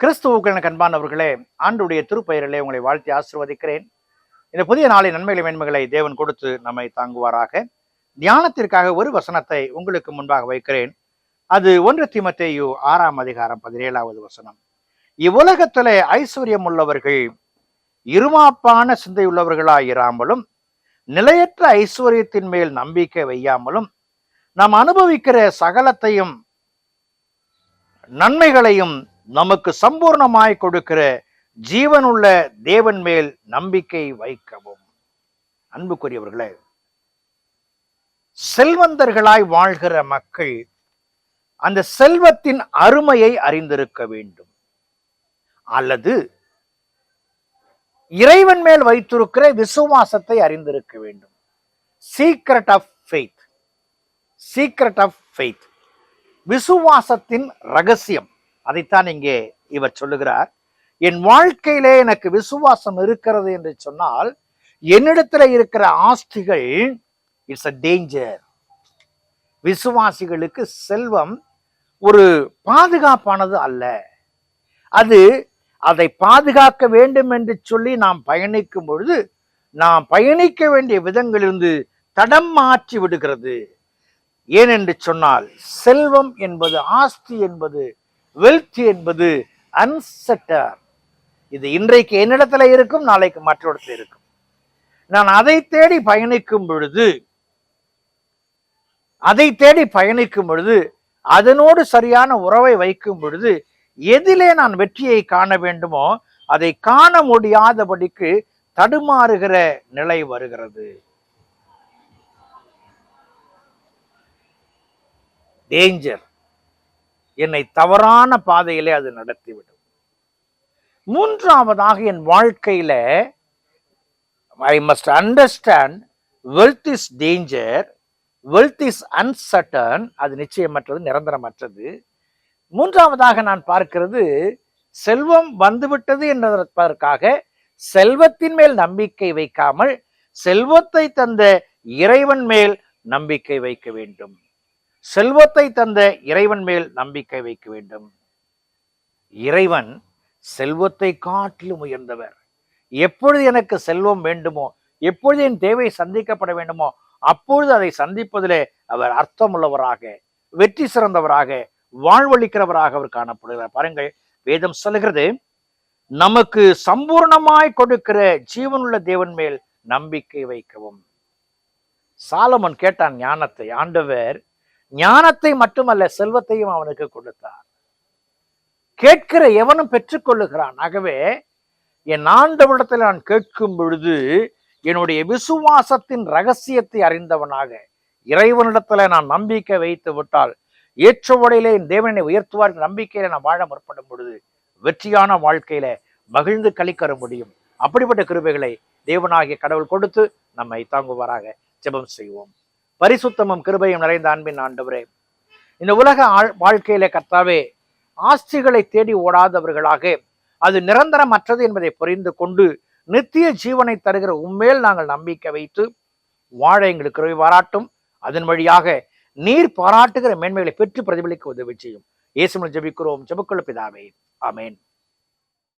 கிறிஸ்துவுக்கு எனக்கு அன்பானவர்களே, ஆண்டுடைய திருப்பெயரிலே உங்களை வாழ்த்தி ஆசீர்வதிக்கிறேன். இந்த புதிய நாளின் நன்மைகளை மேன்மைகளை தேவன் கொடுத்து நம்மை தாங்குவாராக. தியானத்திற்காக ஒரு வசனத்தை உங்களுக்கு முன்பாக வைக்கிறேன். அது 1 தீமோத்தேயு 6ஆம் அதிகாரம் 17வது வசனம். இவ்வுலகத்திலே ஐஸ்வர்யம் உள்ளவர்கள் இருமாப்பான சிந்தையுள்ளவர்களாயிராமலும், நிலையற்ற ஐஸ்வர்யத்தின் மேல் நம்பிக்கை வையாமலும், நாம் அனுபவிக்கிற சகலத்தையும் நன்மைகளையும் நமக்கு சம்பூர்ணமாய் கொடுக்கிற ஜீவனுள்ள தேவன் மேல் நம்பிக்கை வைக்கவும். அன்புக்குரியவர்களே, செல்வந்தர்களாய் வாழ்கிற மக்கள் அந்த செல்வத்தின் அருமையை அறிந்திருக்க வேண்டும், அல்லது இறைவன் மேல் வைத்திருக்கிற விசுவாசத்தை அறிந்திருக்க வேண்டும். Secret of faith, secret of faith, விசுவாசத்தின் ரகசியம். அதைத்தான் இங்கே இவர் சொல்லுகிறார். என் வாழ்க்கையிலே எனக்கு விசுவாசம் இருக்கிறது என்று சொன்னால், என்னிடத்துல இருக்கிற ஆஸ்திகள் இட்ஸ் அ டேஞ்சர். விசுவாசிகளுக்கு செல்வம் ஒரு பாதுகாப்பானது அல்ல. அதை பாதுகாக்க வேண்டும் என்று சொல்லி நாம் பயணிக்கும் பொழுது, நாம் பயணிக்க வேண்டிய விதங்களிலிருந்து தடம் மாற்றி விடுகிறது. ஏனென்று சொன்னால், செல்வம் என்பது, ஆஸ்தி என்பது, வெல்த் என்பது அன்செட்டர். இது இன்றைக்கு என்னிடத்துல இருக்கும், நாளைக்கு மற்றொருத்தில் இருக்கும். நான் அதை தேடி பயணிக்கும் பொழுது அதனோடு சரியான உறவை வைக்கும் பொழுது, எதிலே நான் வெற்றியை காண வேண்டுமோ அதை காண முடியாதபடிக்கு தடுமாறுகிற நிலை வருகிறது. டேஞ்சர். என்னை தவறான பாதையிலே அது நடத்திவிடும். மூன்றாவதாக, என் வாழ்க்கையில I must understand wealth is danger, wealth is uncertain. அது நிச்சயமற்றது, நிரந்தரமற்றது. மூன்றாவதாக நான் பார்க்கிறது, செல்வம் வந்துவிட்டது என்பதற்காக செல்வத்தின் மேல் நம்பிக்கை வைக்காமல் செல்வத்தை தந்த இறைவன் மேல் நம்பிக்கை வைக்க வேண்டும். செல்வத்தை தந்த இறைவன் மேல் நம்பிக்கை வைக்க வேண்டும். இறைவன் செல்வத்தை காட்டிலும் உயர்ந்தவர். எப்பொழுது எனக்கு செல்வம் வேண்டுமோ, எப்பொழுது என் தேவை சந்திக்கப்பட வேண்டுமோ, அப்பொழுது அதை சந்திப்பதிலே அவர் அர்த்தமுள்ளவராக, வெற்றி சிறந்தவராக, வாழ்வளிக்கிறவராக அவர் காணப்படுகிறார். பாருங்கள், வேதம் சொல்லுகிறது, நமக்கு சம்பூர்ணமாய் கொடுக்கிற ஜீவனுள்ள தேவன் மேல் நம்பிக்கை வைக்கவும். சாலமன் கேட்டான் ஞானத்தை. ஆண்டவர் ஞானத்தை மட்டுமல்ல, செல்வத்தையும் அவனுக்கு கொடுத்தார். கேட்கிற எவனும் பெற்றுக்கொள்ளுகிறான். ஆகவே என் ஆண்டவரிடத்தில் நான் கேட்கும் பொழுது, என்னுடைய விசுவாசத்தின் ரகசியத்தை அறிந்தவனாக இறைவனிடத்துல நான் நம்பிக்கை வைத்து விட்டால், ஏற்ற வழியிலே என் தேவனை உயர்த்துவார் நம்பிக்கையில நான் வாழ முற்படும் பொழுது வெற்றியான வாழ்க்கையில மகிழ்ந்து களிக்கற முடியும். அப்படிப்பட்ட கிருபைகளை தேவனாகிய கடவுள் கொடுத்து நம்மை தாங்குவாராக. ஜெபம் செய்வோம். பரிசுத்தமும் கிருபையும் நிறைந்த அன்பின் ஆண்டவரே, இந்த உலக வாழ்க்கையில கர்த்தாவே, ஆஸ்திகளை தேடி ஓடாதவர்களாக, அது நிரந்தரமற்றது என்பதை புரிந்து கொண்டு நித்திய ஜீவனை தருகிற உண்மையில் நாங்கள் நம்பிக்கை வைத்து வாழ எங்களுக்கு கிருபை பாராட்டும். அதன் வழியாக நீர் பாராட்டுகிற மேன்மைகளை பெற்று பிரதிபலிக்க உதவி செய்யும். இயேசுவில் ஜெபிக்கிறோம், ஜெபக்குள்ள பிதாவே, ஆமென்.